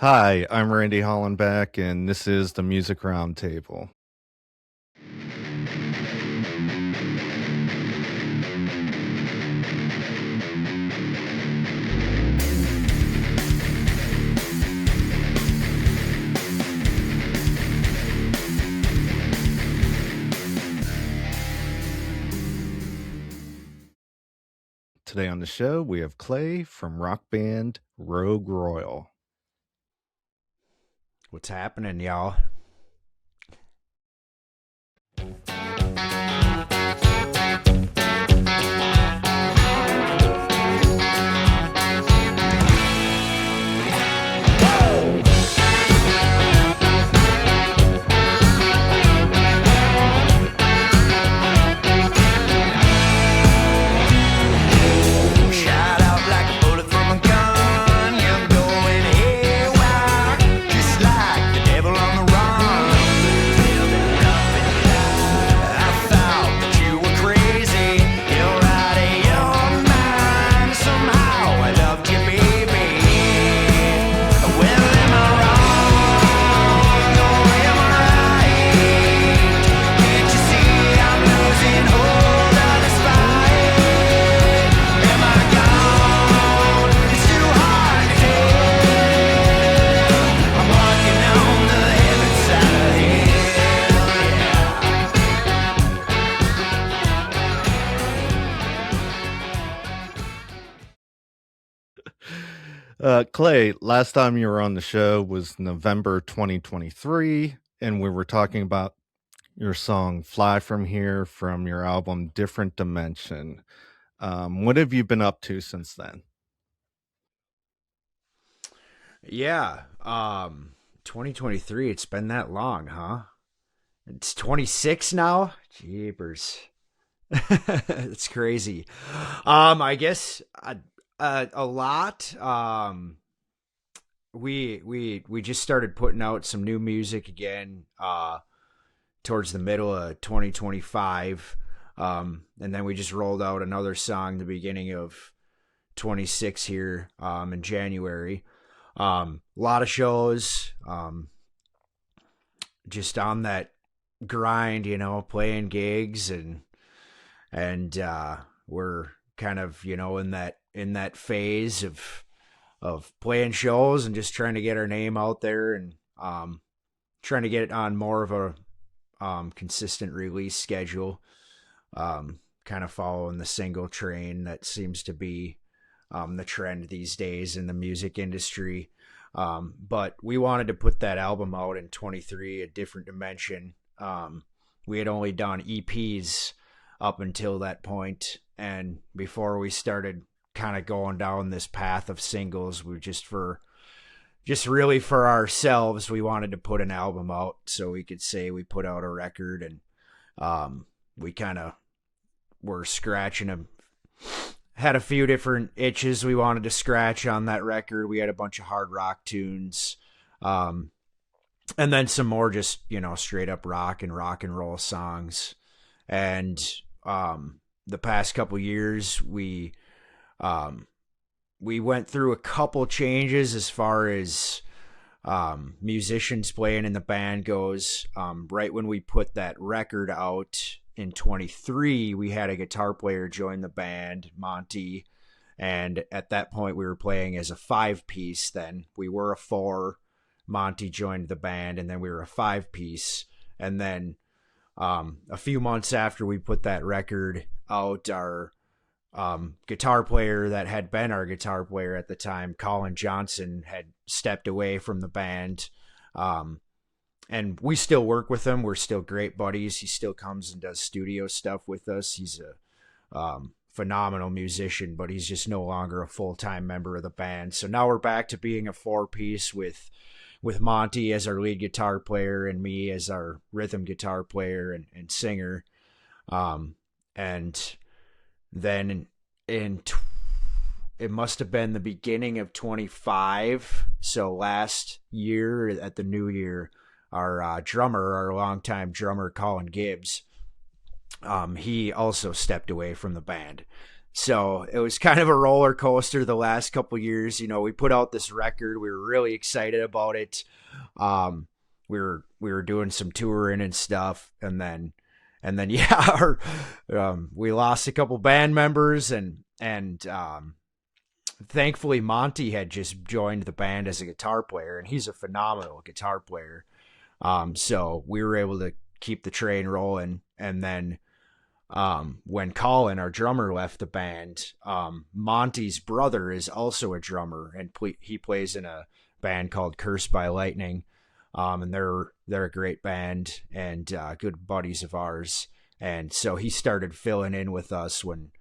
Hi, I'm Randy Hollenbeck, and this is the Music Roundtable. Today on the show, we have Clay from rock band Rogue Royal. What's happening, y'all? Shot out like a bullet from a gun. You're going haywire, just like the devil on the run. I thought that you were crazy. You're out of your mind. Somehow I loved you, baby. Well, am I wrong or am I right? Can't you see I'm losing hold of this fight? Am I gone? It's too hard to tell. I'm walking on the heaven side of Clay, last time you were on the show was November 2023, and we were talking about your song Fly From Here from your album Different Dimension. What have you been up to since then? Yeah, 2023. It's been that long, huh? It's 26 now. Jeepers, it's crazy. I guess a lot. We just started putting out some new music again. Towards the middle of 2025. And then we just rolled out another song the beginning of 26 here in January. A lot of shows, just on that grind, playing gigs and we're kind of in that phase of playing shows and just trying to get our name out there and trying to get it on more of a consistent release schedule, kind of following the single train that seems to be the trend these days in the music industry. But we wanted to put that album out in 23, A Different Dimension. We had only done EPs up until that point, and before we started kind of going down this path of singles, we just really for ourselves, we wanted to put an album out so we could say we put out a record. And we kind of were had a few different itches we wanted to scratch on that record. We had a bunch of hard rock tunes, and then some more just straight up rock and roll songs. And the past couple years we went through a couple changes as far as musicians playing in the band goes. Right when we put that record out in 23, we had a guitar player join the band, Monty. And at that point, we were playing as a 5-piece. Then we were a 4. Monty joined the band, and then we were a 5-piece. And then a few months after we put that record out, our guitar player that had been our guitar player at the time, Colin Johnson, had stepped away from the band. And we still work with him. We're still great buddies. He still comes and does studio stuff with us. He's a phenomenal musician, but he's just no longer a full-time member of the band. So now we're back to being a 4-piece with Monty as our lead guitar player and me as our rhythm guitar player and singer. And then it must have been the beginning of 25. So last year at the new year, our longtime drummer, Colin Gibbs, he also stepped away from the band. So it was kind of a roller coaster the last couple years. You know, we put out this record. We were really excited about it. Um, we were doing some touring and stuff, and then yeah, we lost a couple band members, and thankfully Monty had just joined the band as a guitar player, and he's a phenomenal guitar player. So we were able to keep the train rolling, and then when Colin, our drummer, left the band, Monty's brother is also a drummer, and he plays in a band called Cursed by Lightning, and they're a great band and good buddies of ours. And so he started filling in with us when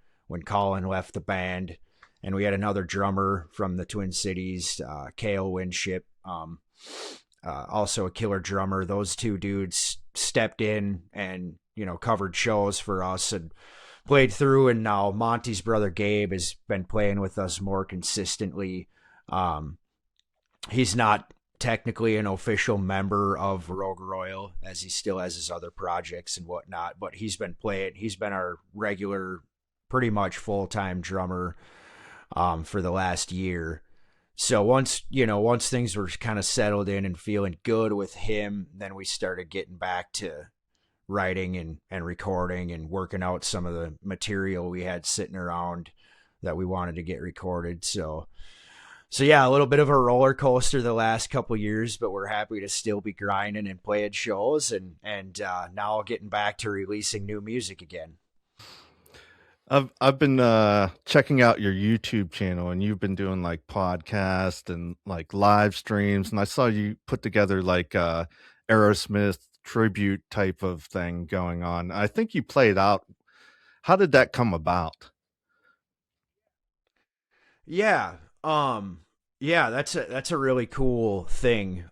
Colin left the band, and we had another drummer from the Twin Cities, Kale Winship, also a killer drummer. Those two dudes stepped in and covered shows for us and played through. And now Monty's brother Gabe has been playing with us more consistently. He's not technically an official member of Rogue Royal, as he still has his other projects and whatnot, but he's been playing. He's been our regular, pretty much full-time drummer for the last year. So once things were kind of settled in and feeling good with him, then we started getting back to writing and recording and working out some of the material we had sitting around that we wanted to get recorded. So yeah, a little bit of a roller coaster the last couple years, but we're happy to still be grinding and playing shows and now getting back to releasing new music again. I've been checking out your YouTube channel, and you've been doing like podcasts and like live streams, and I saw you put together like Aerosmith tribute type of thing going on. I think you played out. How did that come about? Yeah. Yeah, that's a really cool thing.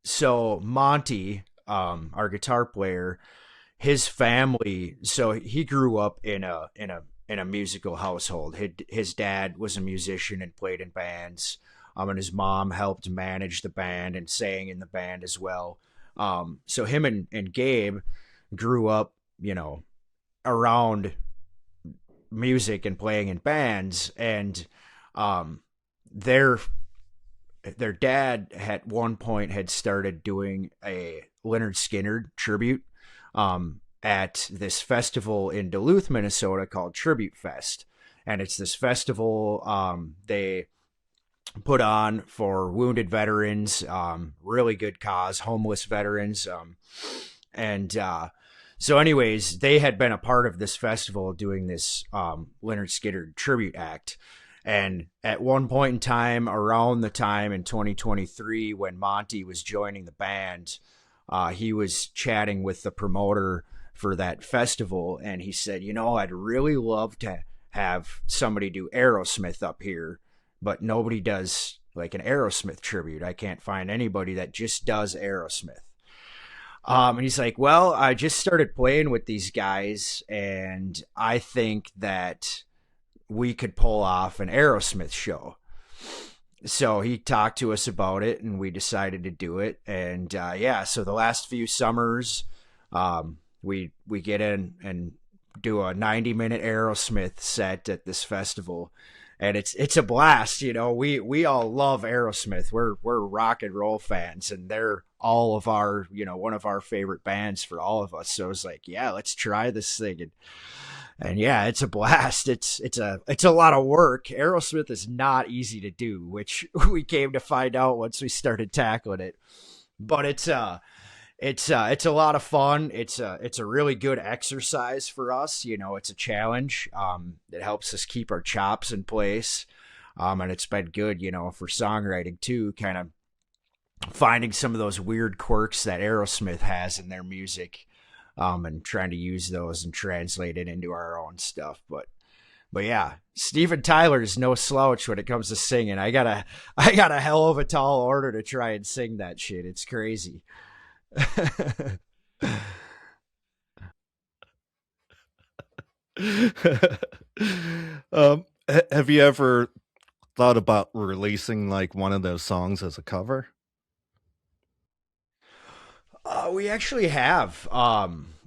So Monty, our guitar player, his family, so he grew up in a musical household. His dad was a musician and played in bands. And his mom helped manage the band and sang in the band as well. So him and Gabe grew up, around music and playing in bands, and their dad at one point had started doing a Leonard Skinner tribute at this festival in Duluth, Minnesota called Tribute Fest. And it's this festival they put on for wounded veterans, really good cause, homeless veterans. So anyways, they had been a part of this festival doing this Leonard Skinner tribute act. And at one point in time, around the time in 2023, when Monty was joining the band, he was chatting with the promoter for that festival, and he said, I'd really love to have somebody do Aerosmith up here, but nobody does like an Aerosmith tribute. I can't find anybody that just does Aerosmith. And he's like, well, I just started playing with these guys, and I think that we could pull off an Aerosmith show. So he talked to us about it, and we decided to do it. And so the last few summers, we get in and do a 90-minute Aerosmith set at this festival, and it's a blast. We all love Aerosmith. We're rock and roll fans, and they're all of our one of our favorite bands for all of us. So it's like, yeah, let's try this thing. And yeah, it's a blast. It's a lot of work. Aerosmith is not easy to do, which we came to find out once we started tackling it. But it's a lot of fun. It's a really good exercise for us. It's a challenge. It helps us keep our chops in place. And it's been good, for songwriting too, kind of finding some of those weird quirks that Aerosmith has in their music. And trying to use those and translate it into our own stuff. But yeah, Steven Tyler is no slouch when it comes to singing. I got a hell of a tall order to try and sing that shit. It's crazy. Have you ever thought about releasing like one of those songs as a cover? We actually have.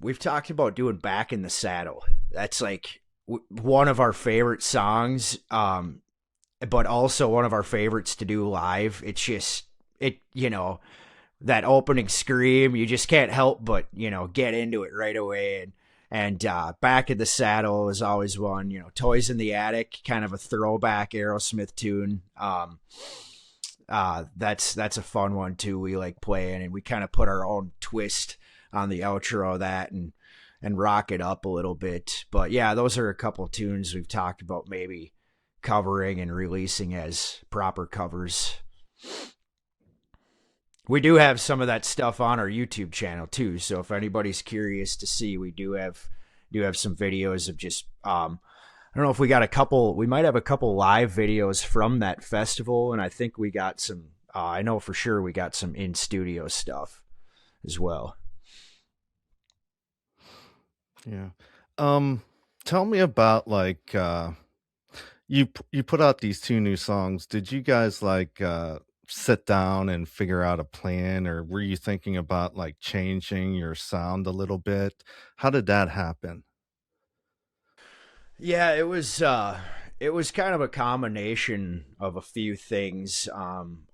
We've talked about doing Back in the Saddle. That's like one of our favorite songs, but also one of our favorites to do live. It's just, that opening scream, you just can't help but, get into it right away. And Back in the Saddle is always one, Toys in the Attic, kind of a throwback Aerosmith tune. That's a fun one too. We like playing, and we kind of put our own twist on the outro of that and rock it up a little bit. But yeah, those are a couple tunes we've talked about maybe covering and releasing as proper covers. We do have some of that stuff on our YouTube channel too, so if anybody's curious to see, we do have some videos of just I don't know if we got a couple. We might have a couple live videos from that festival, and I think we got some. I know for sure we got some in studio stuff as well. Yeah. Tell me about like you put out these 2 new songs. Did you guys like sit down and figure out a plan, or were you thinking about like changing your sound a little bit? How did that happen? Yeah, it was kind of a combination of a few things,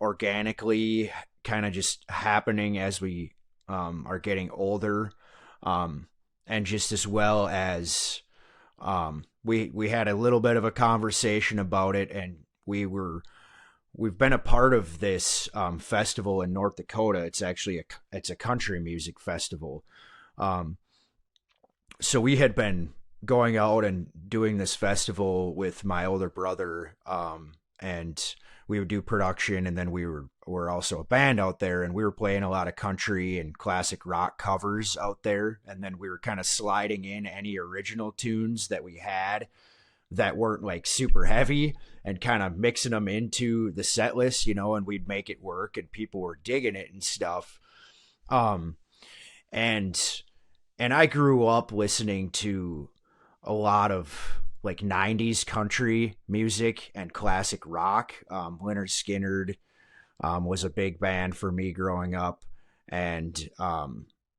organically kind of just happening as we are getting older, and just as well as we had a little bit of a conversation about it, and we've been a part of this festival in North Dakota. It's actually it's a country music festival. So we had been going out and doing this festival with my older brother, and we would do production, and then we're also a band out there, and we were playing a lot of country and classic rock covers out there, and then we were kind of sliding in any original tunes that we had that weren't like super heavy and kind of mixing them into the set list, and we'd make it work, and people were digging it and stuff. And I grew up listening to a lot of like 90s country music and classic rock. Lynyrd Skynyrd was a big band for me growing up, and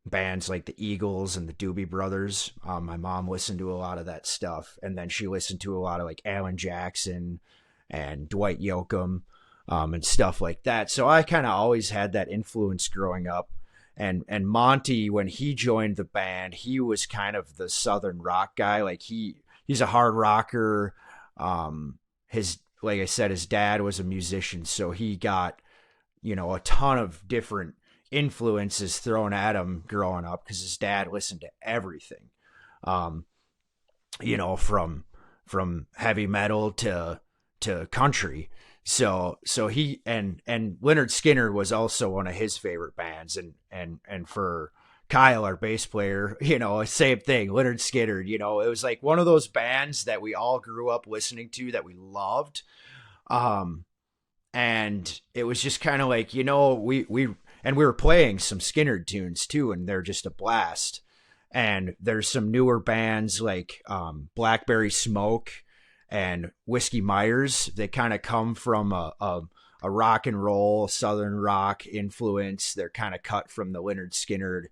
bands like the Eagles and the Doobie Brothers. My mom listened to a lot of that stuff, and then she listened to a lot of like Alan Jackson and Dwight Yoakam, and stuff like that. So I kind of always had that influence growing up. And Monty, when he joined the band, he was kind of the Southern rock guy. Like he's a hard rocker. Like I said, his dad was a musician, so he got, a ton of different influences thrown at him growing up because his dad listened to everything. From heavy metal to country. So he and Lynyrd Skynyrd was also one of his favorite bands, and for Kyle, our bass player, same thing. Lynyrd Skynyrd, it was like one of those bands that we all grew up listening to that we loved, and it was just kind of like we were playing some Skynyrd tunes too, and they're just a blast. And there's some newer bands like Blackberry Smoke and Whiskey Myers. They kind of come from a rock and roll Southern rock influence. They're kind of cut from the Lynyrd Skynyrd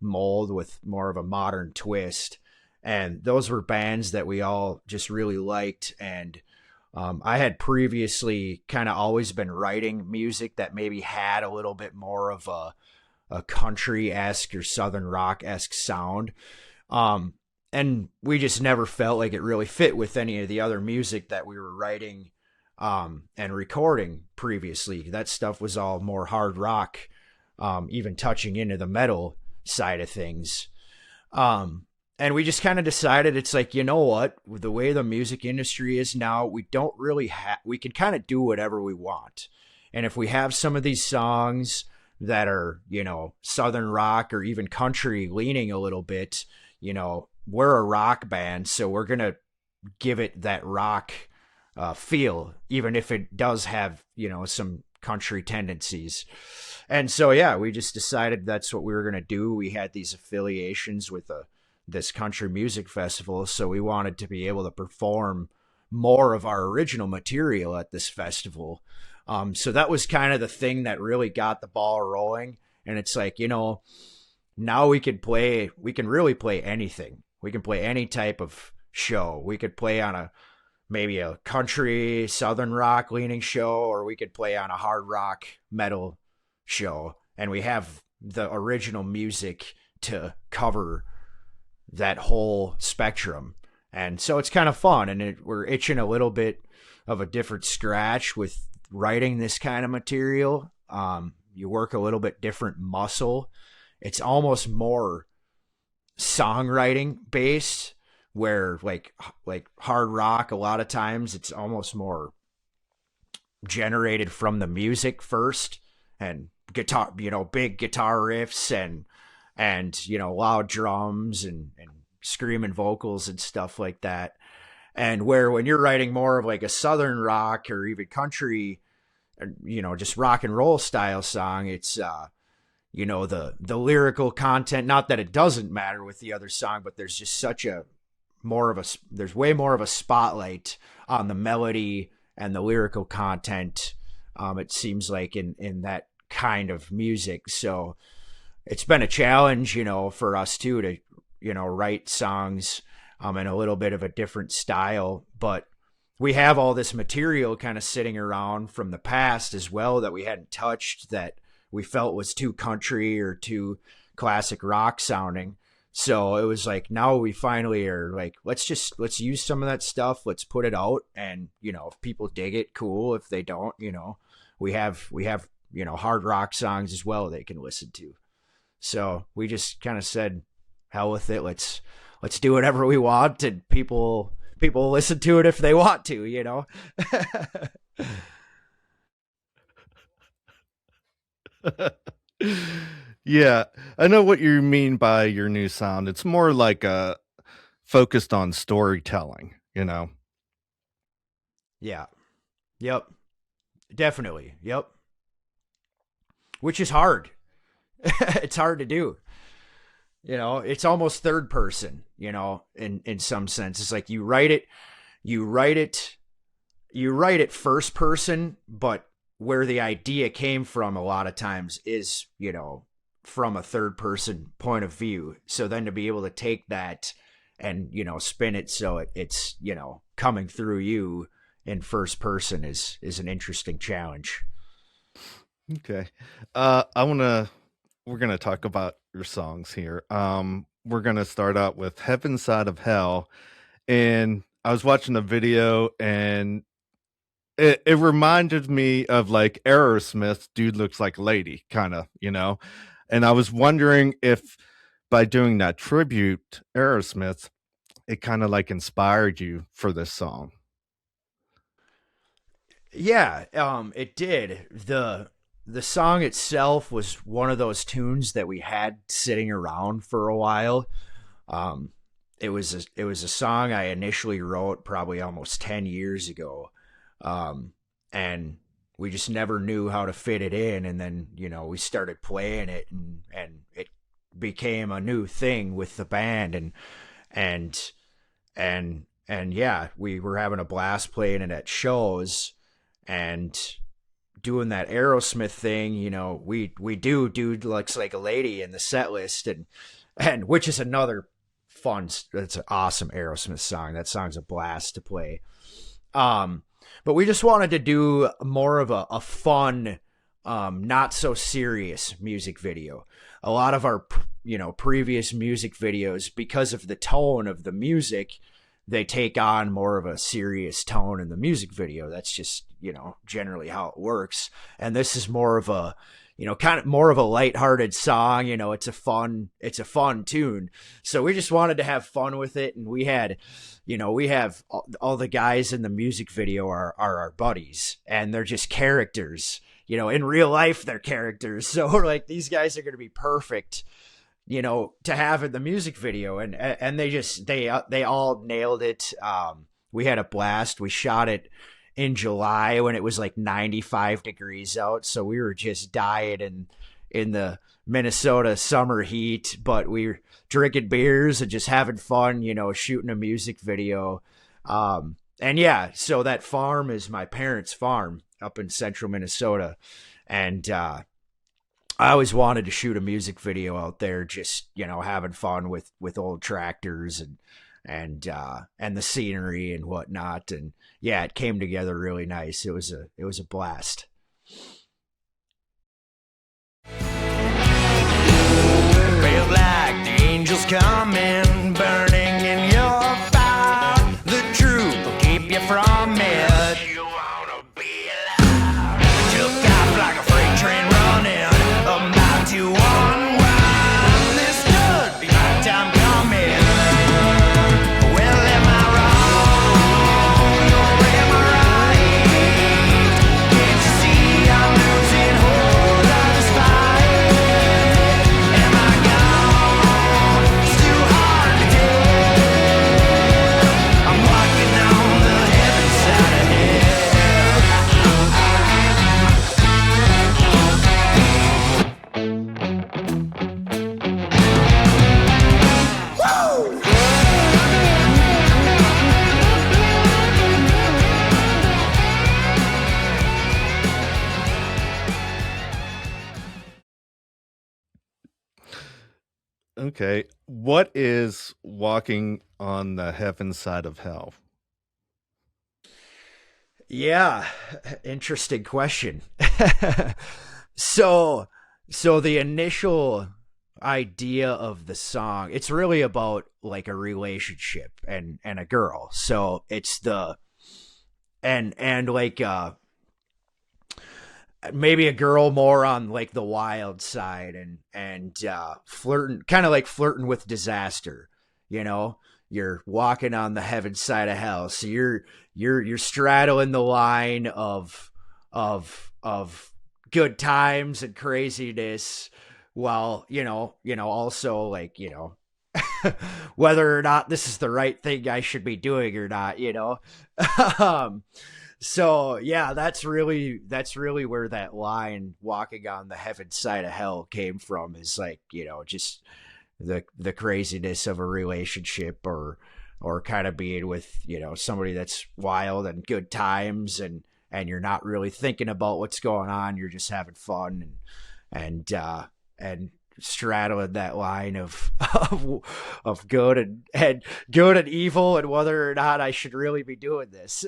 mold with more of a modern twist. And those were bands that we all just really liked. And I had previously kind of always been writing music that maybe had a little bit more of a country-esque or Southern rock-esque sound. And we just never felt like it really fit with any of the other music that we were writing and recording previously. That stuff was all more hard rock, even touching into the metal side of things. And we just kind of decided it's like, what? With the way the music industry is now, we don't really we can kind of do whatever we want. And if we have some of these songs that are, Southern rock or even country leaning a little bit, we're a rock band, so we're going to give it that rock feel, even if it does have, some country tendencies. And so, yeah, we just decided that's what we were going to do. We had these affiliations with this country music festival, so we wanted to be able to perform more of our original material at this festival. So that was kind of the thing that really got the ball rolling. And it's like, now we can really play anything. We can play any type of show. We could play on maybe a country southern rock leaning show, or we could play on a hard rock metal show, and we have the original music to cover that whole spectrum. And so it's kind of fun, and we're itching a little bit of a different scratch with writing this kind of material. You work a little bit different muscle. It's almost more songwriting based, where like hard rock, a lot of times it's almost more generated from the music first, and guitar, big guitar riffs and loud drums and screaming vocals and stuff like that. And where when you're writing more of like a southern rock or even country, just rock and roll style song, it's the lyrical content, not that it doesn't matter with the other song, but there's just there's way more of a spotlight on the melody and the lyrical content. It seems like in that kind of music. So it's been a challenge, for us too, to, write songs in a little bit of a different style. But we have all this material kind of sitting around from the past as well that we hadn't touched, that we felt was too country or too classic rock sounding. So it was like, now we finally are like, let's use some of that stuff. Let's put it out. And, if people dig it, cool. If they don't, we have, hard rock songs as well they can listen to. So we just kind of said, hell with it. Let's do whatever we want, and people listen to it if they want to, Yeah, I know what you mean by your new sound. It's more like focused on storytelling. Yeah. Yep. Definitely. Yep. Which is hard. It's hard to do. It's almost third person, in some sense. It's like you write it first person, but where the idea came from a lot of times is, from a third person point of view. So then to be able to take that and, spin it so it's, coming through you in first person is an interesting challenge. Okay. We're going to talk about your songs here. We're going to start out with Heaven Side of Hell. And I was watching a video, and it reminded me of like Aerosmith, Dude Looks Like a Lady, kind of, and I was wondering if by doing that tribute Aerosmith, it kind of like inspired you for this song. Yeah, it did. The song itself was one of those tunes that we had sitting around for a while. It was a song I initially wrote probably almost 10 years ago. And we just never knew how to fit it in. And then, we started playing it, and it became a new thing with the band. And yeah, we were having a blast playing it at shows and doing that Aerosmith thing. We do Dude Looks Like a Lady in the set list, and which is another it's an awesome Aerosmith song. That song's a blast to play. But we just wanted to do more of a fun, not so serious music video. A lot of our, previous music videos, because of the tone of the music, they take on more of a serious tone in the music video. That's just, generally how it works. And this is more of a, kind of more of a lighthearted song. It's a fun tune. So we just wanted to have fun with it. And we have all the guys in the music video are our buddies, and they're just characters, in real life, they're characters. So we're like, these guys are going to be perfect, to have in the music video. And they all nailed it. We had a blast. We shot it in July when it was like 95 degrees out. So we were just dying in the Minnesota summer heat, but we were drinking beers and just having fun, shooting a music video. And yeah, so that farm is my parents' farm up in central Minnesota. And, I always wanted to shoot a music video out there, just, having fun with old tractors and the scenery and whatnot. And yeah, it came together really nice. It was a blast. Felt like the angels coming, burning in your fire. The truth will keep you from it. You wanna be alive. Took off like a freight train running, about to unwind. This could be my time coming. Well, am I wrong or am I right? Can't you see I'm losing hold of this fight? Am I gone? It's too hard to tell. I'm walking on the heaven side of Okay. What is walking on the heaven side of hell? Yeah, interesting question. so so the initial idea of the song, it's really about like a relationship and a girl. So it's the and like maybe a girl more on like the wild side and flirting, kind of like flirting with disaster, you know. You're walking on the heaven side of hell, so you're straddling the line of good times and craziness, while also like whether or not this is the right thing I should be doing or not. um so yeah, that's really where that line walking on the heaven side of hell came from, is like, just the craziness of a relationship, or kind of being with, somebody that's wild and good times, and you're not really thinking about what's going on, you're just having fun, and straddling that line of of good and evil, and whether or not I should really be doing this.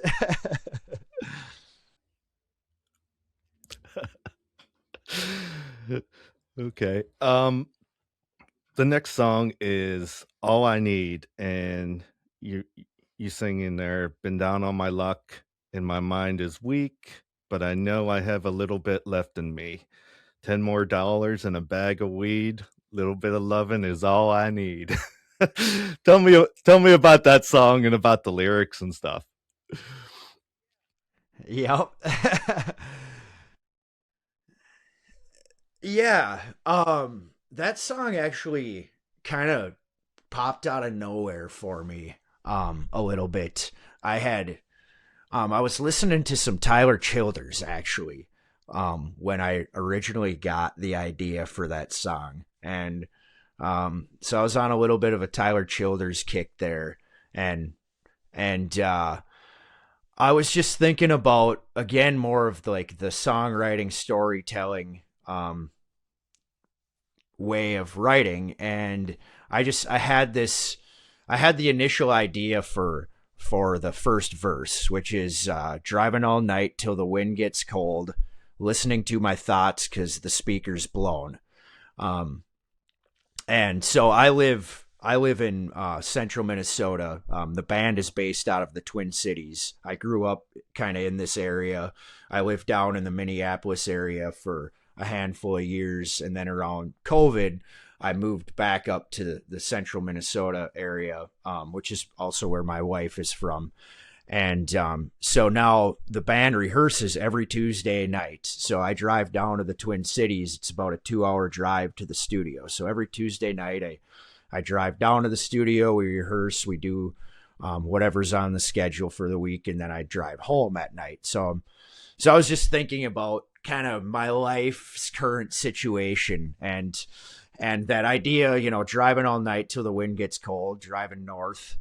Okay. The next song is All I Need, and you sing in there, been down on my luck and my mind is weak, but I know I have a little bit left in me. $10 more and a bag of weed, little bit of loving is all I need. Tell me about that song and about the lyrics and stuff. Yep. Yeah. That song actually kind of popped out of nowhere for me a little bit. I was listening to some Tyler Childers actually when I originally got the idea for that song. And so I was on a little bit of a Tyler Childers kick there, and I was just thinking about, again, more of like the songwriting, storytelling way of writing. And I had the initial idea for the first verse, which is driving all night till the wind gets cold, listening to my thoughts because the speaker's blown. And so I live in central Minnesota. The band is based out of the Twin Cities. I grew up kind of in this area. I lived down in the Minneapolis area for a handful of years, and then around COVID, I moved back up to the central Minnesota area, which is also where my wife is from. And so now the band rehearses every Tuesday night. So I drive down to the Twin Cities. It's about a 2-hour drive to the studio. So every Tuesday night, I drive down to the studio. We rehearse. We do whatever's on the schedule for the week, and then I drive home at night. So I was just thinking about kind of my life's current situation, and that idea, driving all night till the wind gets cold, driving north.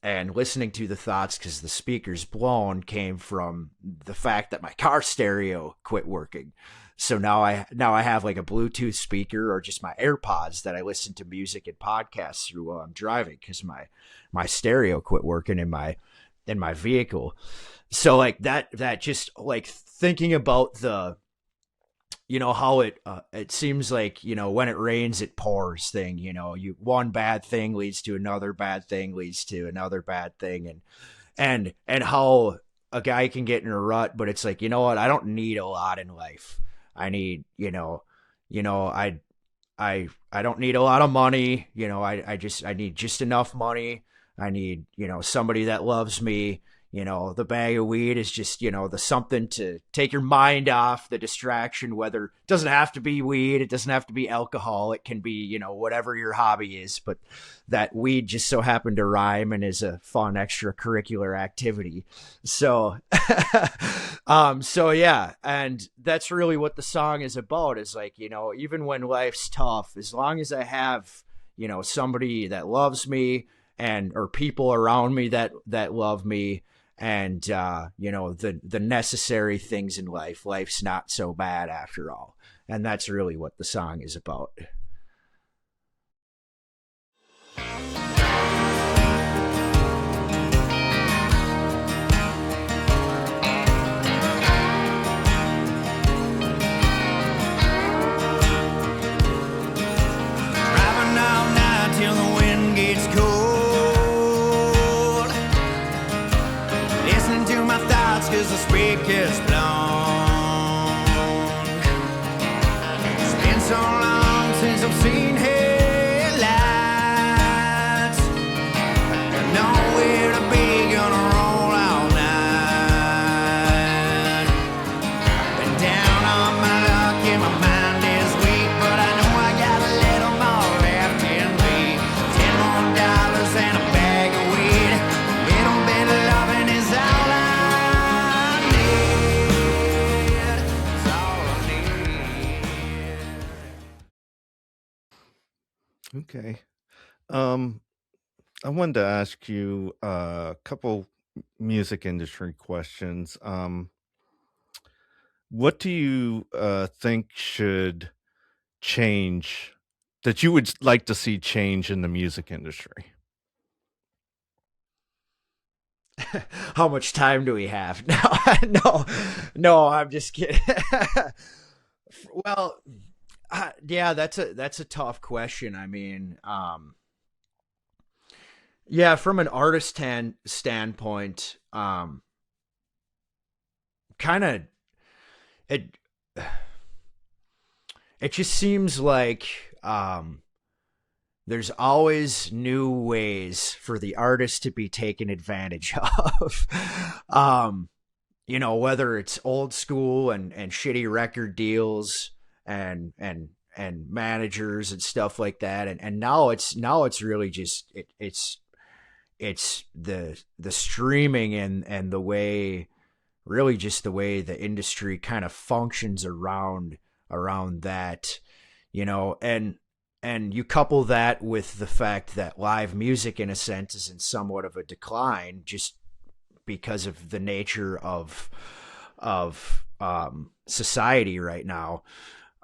and listening to the thoughts because the speaker's blown came from the fact that my car stereo quit working. So now I have like a Bluetooth speaker or just my AirPods that I listen to music and podcasts through while I'm driving because my stereo quit working in my vehicle. So like that just like thinking about the, how it seems like, when it rains it pours thing. One bad thing leads to another bad thing leads to another bad thing, and how a guy can get in a rut, but it's like, what, I don't need a lot in life. I need, I don't need a lot of money. I need just enough money. I need, somebody that loves me. The bag of weed is just, the something to take your mind off the distraction, whether it doesn't have to be weed. It doesn't have to be alcohol. It can be, whatever your hobby is, but that weed just so happened to rhyme and is a fun extracurricular activity. So, so yeah. And that's really what the song is about, is like, even when life's tough, as long as I have, somebody that loves me or people around me that love me, and the necessary things in life, life's not so bad after all. And that's really what the song is about. Driving all night till the wind gets cold, listening to my thoughts cause the speaker's blown. It's been so long since I've seen headlights, nowhere to be, gonna roll all night. Been down on my luck and my mind is weak, but I know I got a little more left in me. $10 more and a bag of weed, a little bit of loving is all I need. It's all I need. Okay. I wanted to ask you a couple music industry questions. What do you think should change, that you would like to see change in the music industry? How much time do we have? No, I'm just kidding. Well, yeah, that's a tough question. I mean, yeah, from an artist standpoint, kind of it it just seems like there's always new ways for the artist to be taken advantage of. Whether it's old school and shitty record deals and managers and stuff like that, and now it's really just it's the streaming and the way, really just the way the industry kind of functions around that, and you couple that with the fact that live music in a sense is in somewhat of a decline just because of the nature of society right now.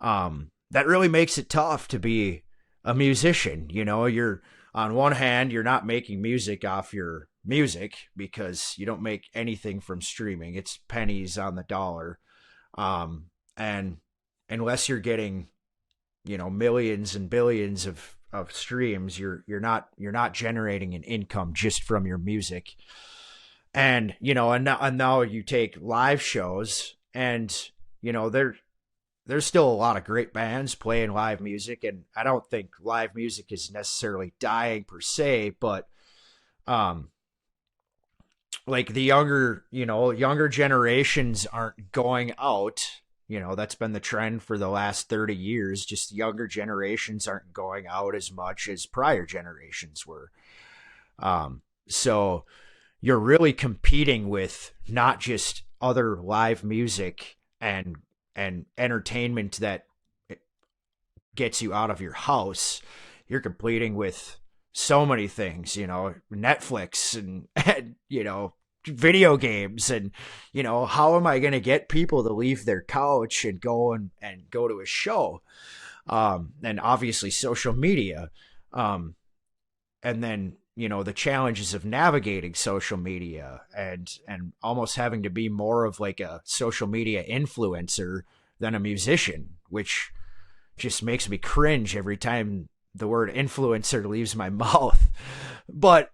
That really makes it tough to be a musician. You're, on one hand, you're not making music off your music because you don't make anything from streaming. It's pennies on the dollar. And unless you're getting, millions and billions of streams, you're not generating an income just from your music. And, and now you take live shows and, there's still a lot of great bands playing live music, and I don't think live music is necessarily dying per se, but like the younger generations aren't going out. That's been the trend for the last 30 years. Just younger generations aren't going out as much as prior generations were. So you're really competing with not just other live music and entertainment that gets you out of your house. You're competing with so many things, Netflix and video games, and how am I going to get people to leave their couch and go to a show, and obviously social media, and then the challenges of navigating social media and almost having to be more of like a social media influencer than a musician, which just makes me cringe every time the word influencer leaves my mouth. But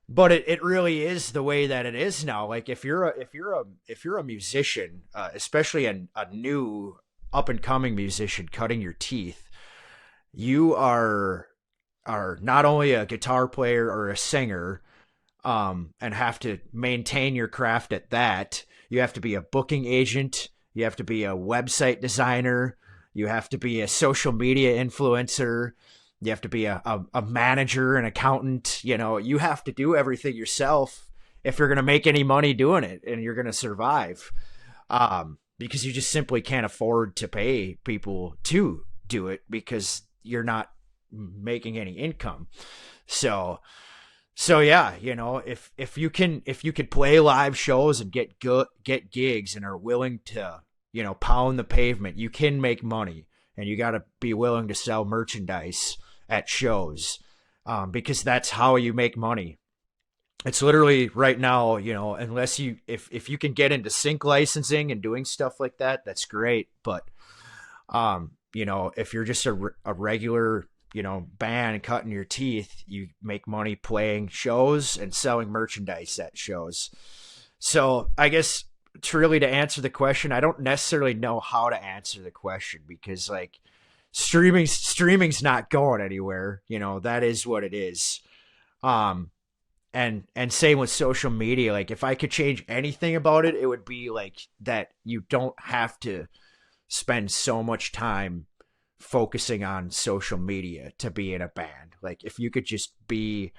it really is the way that it is now. Like if you're a musician, especially a new up and coming musician cutting your teeth, you are not only a guitar player or a singer, and have to maintain your craft at that. You have to be a booking agent. You have to be a website designer. You have to be a social media influencer. You have to be a manager, an accountant. You have to do everything yourself if you're going to make any money doing it and you're going to survive. Because you just simply can't afford to pay people to do it because you're not making any income. So yeah, if you could play live shows and get gigs and are willing to, pound the pavement, you can make money, and you got to be willing to sell merchandise at shows, because that's how you make money. It's literally right now, unless if you can get into sync licensing and doing stuff like that, that's great. But, if you're just a regular, band cutting your teeth, you make money playing shows and selling merchandise at shows. So I guess truly to answer the question, I don't necessarily know how to answer the question, because like streaming's not going anywhere. That is what it is. And same with social media. Like if I could change anything about it, it would be like that you don't have to spend so much time focusing on social media to be in a band. Like if you could just be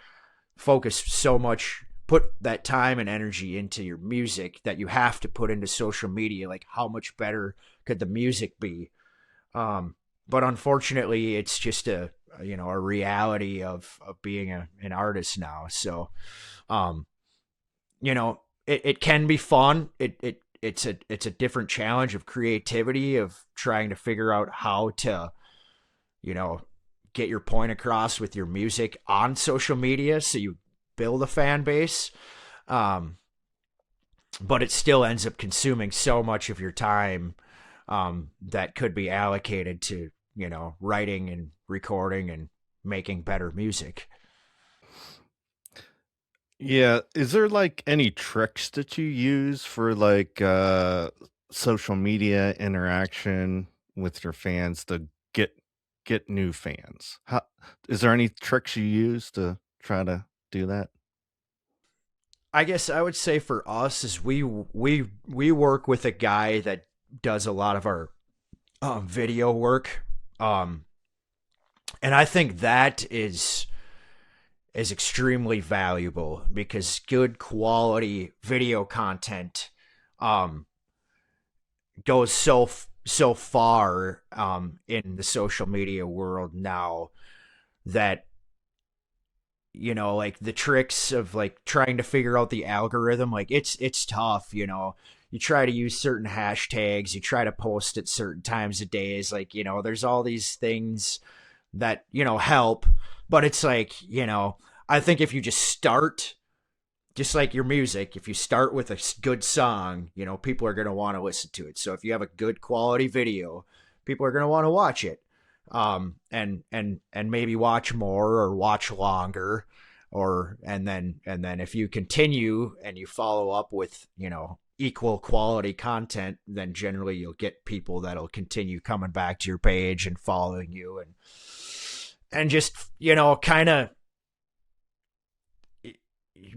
focused so much, put that time and energy into your music that you have to put into social media, like how much better could the music be? But unfortunately it's just a reality of being an artist now. So, it can be fun. It's a different challenge of creativity, of trying to figure out how to, get your point across with your music on social media so you build a fan base. But it still ends up consuming so much of your time, that could be allocated to, writing and recording and making better music. Yeah. Is there like any tricks that you use for like social media interaction with your fans to get new fans? Is there any tricks you use to try to do that? I guess I would say for us is we work with a guy that does a lot of our video work. And I think that is extremely valuable, because good quality video content goes so far in the social media world now, that like the tricks of like trying to figure out the algorithm, like it's tough. You try to use certain hashtags, you try to post at certain times of days, like there's all these things that help. But it's like, I think if you just start, just like your music, if you start with a good song, people are going to want to listen to it. So if you have a good quality video, people are going to want to watch it, and maybe watch more or watch longer, and then if you continue and you follow up with equal quality content, then generally you'll get people that'll continue coming back to your page and following you, and just kind of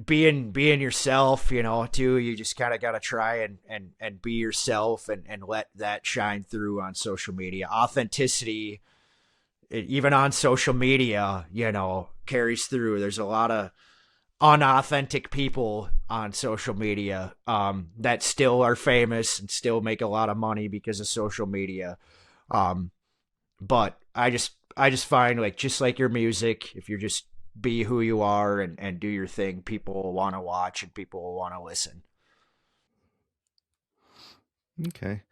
being yourself, too. You just kind of got to try and be yourself, and let that shine through on social media. Authenticity, even on social media, carries through. There's a lot of unauthentic people on social media that still are famous and still make a lot of money because of social media. But I just find, like, just like your music, if you're just be who you are and do your thing. People will want to watch and people will want to listen. Okay.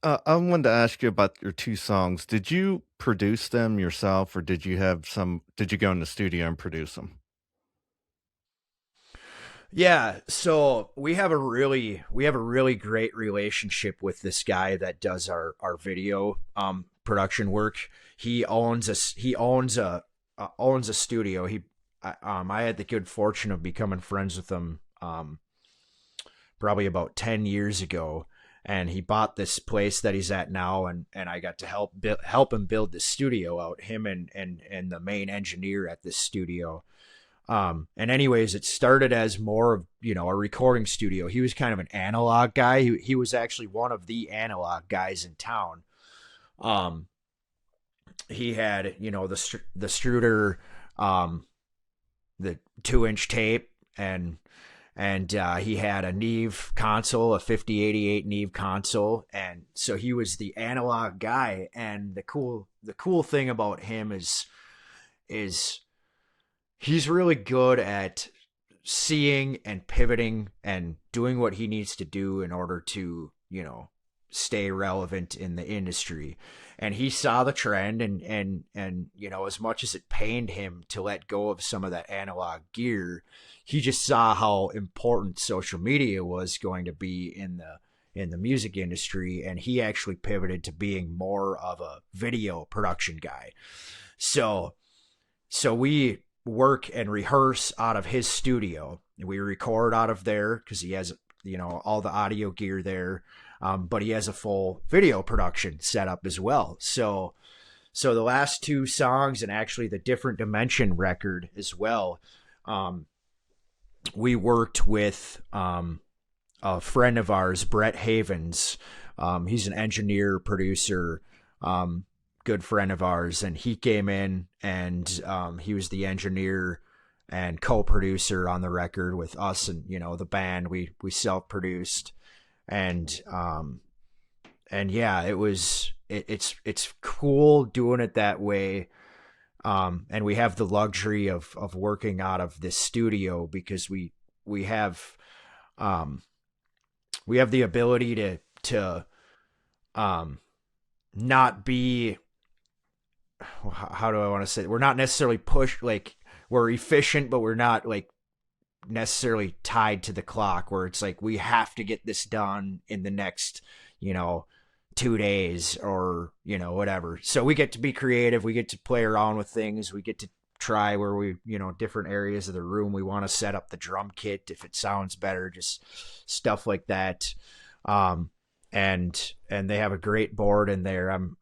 I wanted to ask you about your two songs. Did you produce them yourself, or did you go in the studio and produce them? Yeah, so we have a really great relationship with this guy that does our video production work. He owns a studio. I had the good fortune of becoming friends with him probably about 10 years ago, and he bought this place that he's at now, and I got to help him build the studio out, him and the main engineer at this studio. And anyways, it started as more of, a recording studio. He was kind of an analog guy. He was actually one of the analog guys in town. Um, he had, the Struder, um, the 2-inch tape, and he had a Neve console, a 5088 Neve console, and so he was the analog guy. And the cool thing about him is he's really good at seeing and pivoting and doing what he needs to do in order to, stay relevant in the industry. And he saw the trend, and as much as it pained him to let go of some of that analog gear, he just saw how important social media was going to be in the music industry, and he actually pivoted to being more of a video production guy. So we work and rehearse out of his studio. We record out of there because he has, all the audio gear there. But he has a full video production setup as well. So the last two songs, and actually the Different Dimension record as well, we worked with a friend of ours, Brett Havens. He's an engineer, producer, good friend of ours, and he came in and he was the engineer and co-producer on the record with us, and the band we self-produced. And yeah, it's cool doing it that way. And we have the luxury of working out of this studio because we have the ability to not be, how do I want to say it? We're not necessarily we're efficient, but we're not like necessarily tied to the clock where it's like we have to get this done in the next 2 days or whatever. So we get to be creative, we get to play around with things, we get to try where we different areas of the room we want to set up the drum kit if it sounds better, just stuff like that. And they have a great board in there. I'm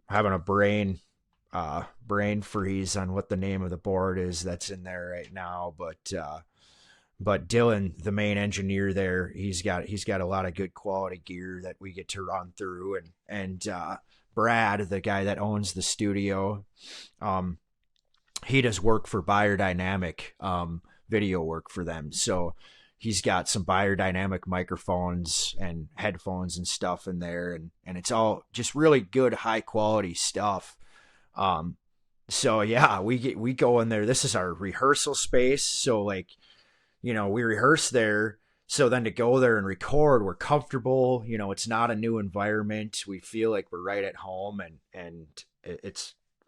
having a brain freeze on what the name of the board is that's in there right now, but Dylan, the main engineer there, he's got a lot of good quality gear that we get to run through, and Brad, the guy that owns the studio, he does work for Biodynamic, video work for them. So he's got some Biodynamic microphones and headphones and stuff in there, and it's all just really good, high quality stuff. So yeah, we go in there. This is our rehearsal space. So like, we rehearse there. So then to go there and record, we're comfortable. It's not a new environment. We feel like we're right at home, and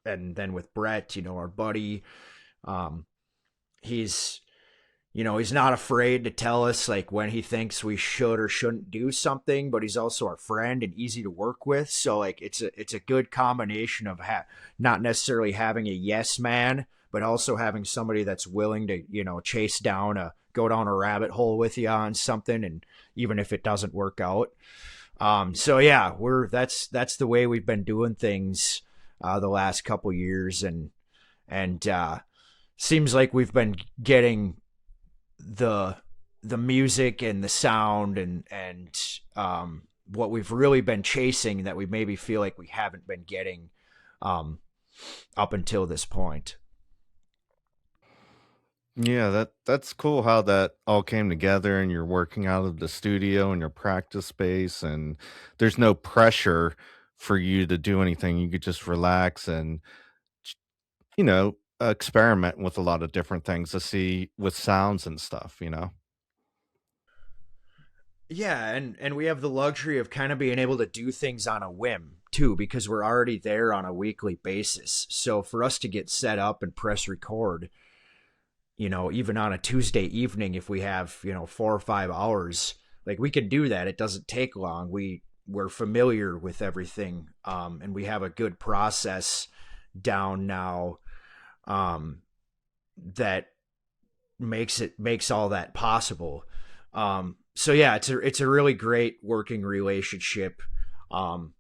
then with Brett, our buddy, he's not afraid to tell us like when he thinks we should or shouldn't do something, but he's also our friend and easy to work with. So like it's a good combination of not necessarily having a yes man, but also having somebody that's willing to, go down a rabbit hole with you on something, and even if it doesn't work out. So yeah, that's the way we've been doing things the last couple years, and seems like we've been getting the music and the sound and what we've really been chasing that we maybe feel like we haven't been getting up until this point. Yeah, that's cool how that all came together and you're working out of the studio and your practice space, and there's no pressure for you to do anything. You could just relax and, experiment with a lot of different things to see with sounds and stuff, you know? Yeah, and we have the luxury of kind of being able to do things on a whim too, because we're already there on a weekly basis. So for us to get set up and press record, even on a Tuesday evening, if we have 4 or 5 hours, like we can do that. It doesn't take long. We're familiar with everything, and we have a good process down now, um, that makes all that possible. So yeah, it's a really great working relationship. And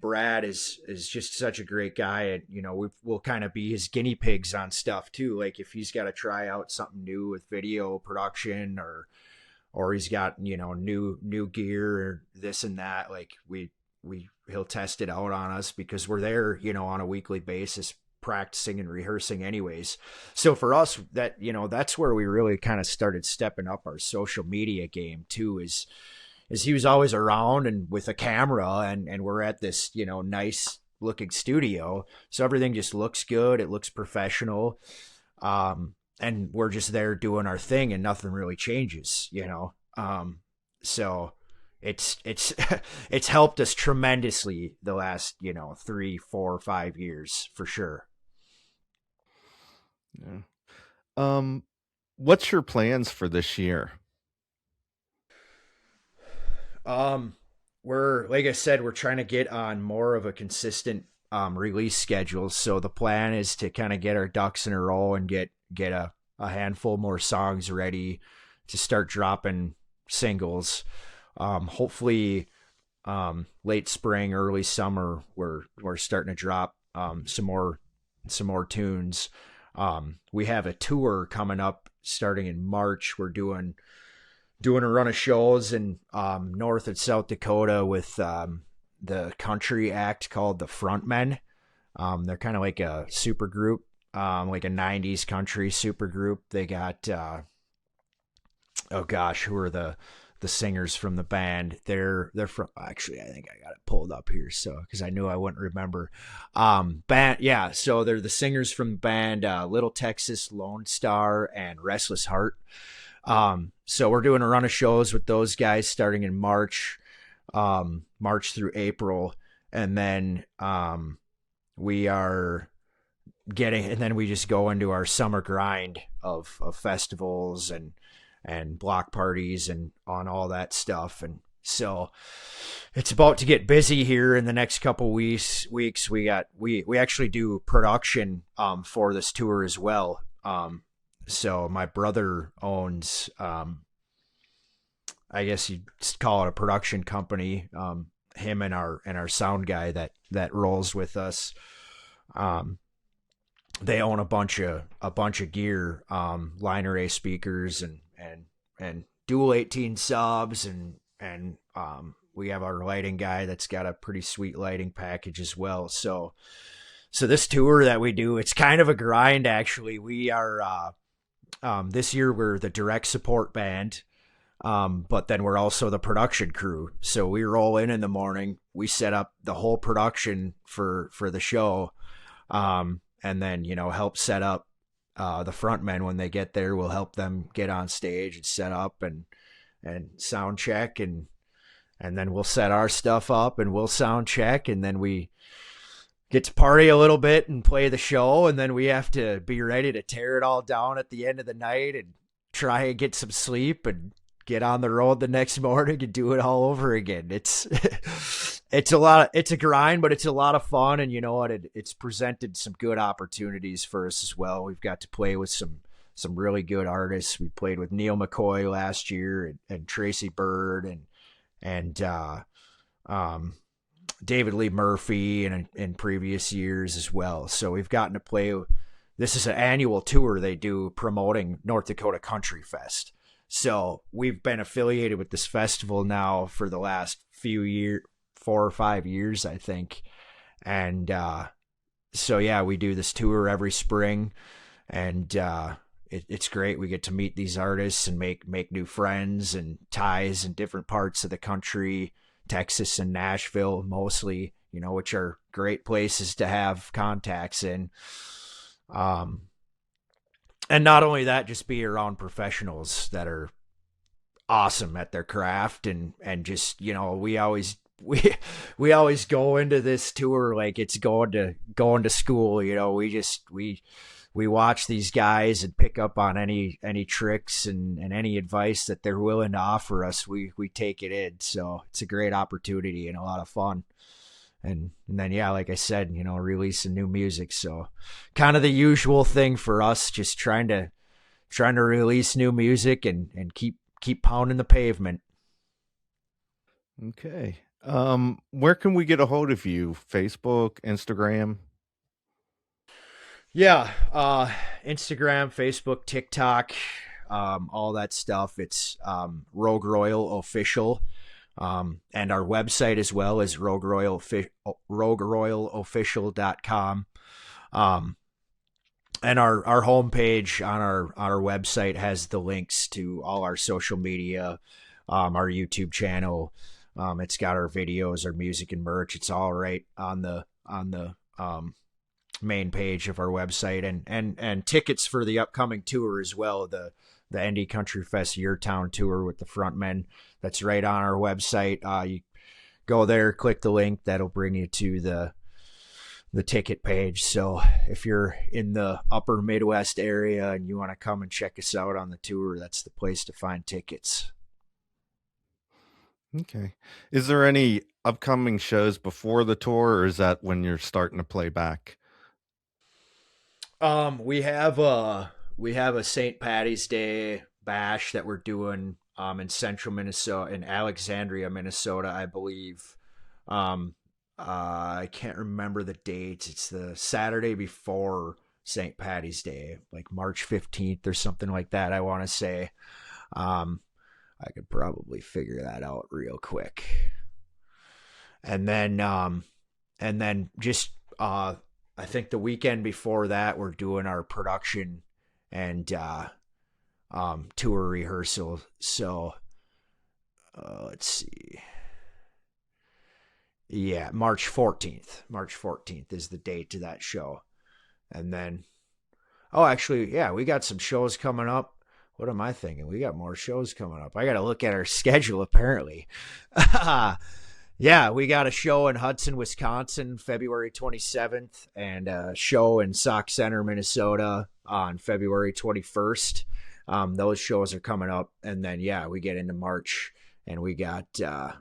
Brad is just such a great guy, and we'll kind of be his guinea pigs on stuff too. Like if he's got to try out something new with video production, or he's got new gear or this and that, like he'll test it out on us because we're there on a weekly basis practicing and rehearsing anyways. So for us, that's where we really kind of started stepping up our social media game too, is he was always around and with a camera, and we're at this nice looking studio, so everything just looks good, it looks professional, and we're just there doing our thing and nothing really changes. So it's it's helped us tremendously the last 3, 4, 5 years for sure. Yeah. What's your plans for this year? We're, like I said, we're trying to get on more of a consistent release schedule. So the plan is to kind of get our ducks in a row and get a handful more songs ready to start dropping singles. Hopefully, late spring, early summer, we're starting to drop some more tunes. We have a tour coming up starting in March. We're doing a run of shows in North and South Dakota with the country act called the Frontmen. They're kind of like a super group, like a 90s country super group. They got oh gosh, who are the singers from the band? They're from, actually, I think I got it pulled up here, so because I knew I wouldn't remember. Band, yeah. So they're the singers from the band Little Texas, Lone Star, and Restless Heart. So we're doing a run of shows with those guys starting in March through April, and then we are and then we just go into our summer grind of festivals and block parties and on all that stuff. And so it's about to get busy here in the next couple weeks. We actually do production for this tour as well. So my brother owns, I guess you'd call it a production company. Him and our sound guy that rolls with us. They own a bunch of gear, line array speakers and dual 18 subs, and we have our lighting guy that's got a pretty sweet lighting package as well. So this tour that we do, it's kind of a grind actually. We are this year we're the direct support band, but then we're also the production crew. So we roll in the morning, we set up the whole production for the show, and then help set up the front men when they get there. We'll help them get on stage and set up and sound check, and then we'll set our stuff up and we'll sound check, and then we get to party a little bit and play the show, and then we have to be ready to tear it all down at the end of the night and try and get some sleep and get on the road the next morning and do it all over again. It's it's a grind, but it's a lot of fun, and you know what? It's presented some good opportunities for us as well. We've got to play with some really good artists. We played with Neil McCoy last year, and Tracy Bird and David Lee Murphy in previous years as well. So we've gotten to play. This is an annual tour they do promoting North Dakota Country Fest. So we've been affiliated with this festival now for the last few years, 4 or 5 years, I think. And so yeah, we do this tour every spring, and it's great. We get to meet these artists and make new friends and ties in different parts of the country, Texas and Nashville mostly, which are great places to have contacts in. And not only that, just be around professionals that are awesome at their craft, and just, we always go into this tour like it's going to school. We watch these guys and pick up on any tricks and any advice that they're willing to offer us. We take it in. So it's a great opportunity and a lot of fun. And then, yeah, like I said, releasing new music. So kind of the usual thing for us, just trying to release new music and keep pounding the pavement. Okay. Where can we get a hold of you? Facebook, Instagram? Yeah, Instagram, Facebook, TikTok, all that stuff. It's Rogue Royal Official, and our website as well is rogueroyalofficial.com. And our homepage on our website has the links to all our social media, our YouTube channel. It's got our videos, our music, and merch. It's all right on the main page of our website, and tickets for the upcoming tour as well. The Indie Country Fest Yeartown tour with the frontmen. That's right on our website. You go there, click the link. That'll bring you to the ticket page. So if you're in the upper Midwest area and you want to come and check us out on the tour, that's the place to find tickets. Okay. Is there any upcoming shows before the tour, or is that when you're starting to play back? We have a St. Patty's Day bash that we're doing in central Minnesota, in Alexandria, Minnesota, I believe. I can't remember the dates. It's the Saturday before St. Patty's Day, like March 15th or something like that, I want to say. I could probably figure that out real quick. And then just I think the weekend before that, we're doing our production and tour rehearsal. So let's see. Yeah, March 14th. March 14th is the date to that show. And then, actually, yeah, we got some shows coming up. What am I thinking? We got more shows coming up. I got to look at our schedule, apparently. Yeah, we got a show in Hudson, Wisconsin, February 27th, and a show in Sauk Center, Minnesota on February 21st. Those shows are coming up. And then, yeah, we get into March, and we got the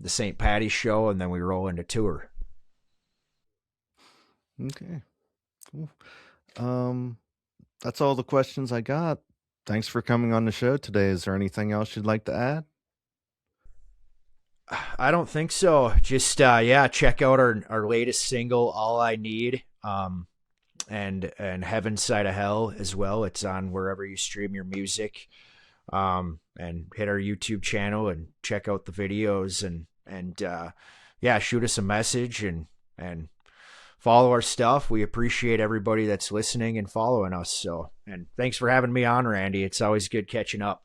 St. Patty's show, and then we roll into tour. Okay. Cool. That's all the questions I got. Thanks for coming on the show today. Is there anything else you'd like to add? I don't think so. Just check out our latest single, All I Need, and Heaven's Side of Hell as well. It's on wherever you stream your music. And hit our YouTube channel and check out the videos, and shoot us a message and follow our stuff. We appreciate everybody that's listening and following us. So, and thanks for having me on, Randy. It's always good catching up.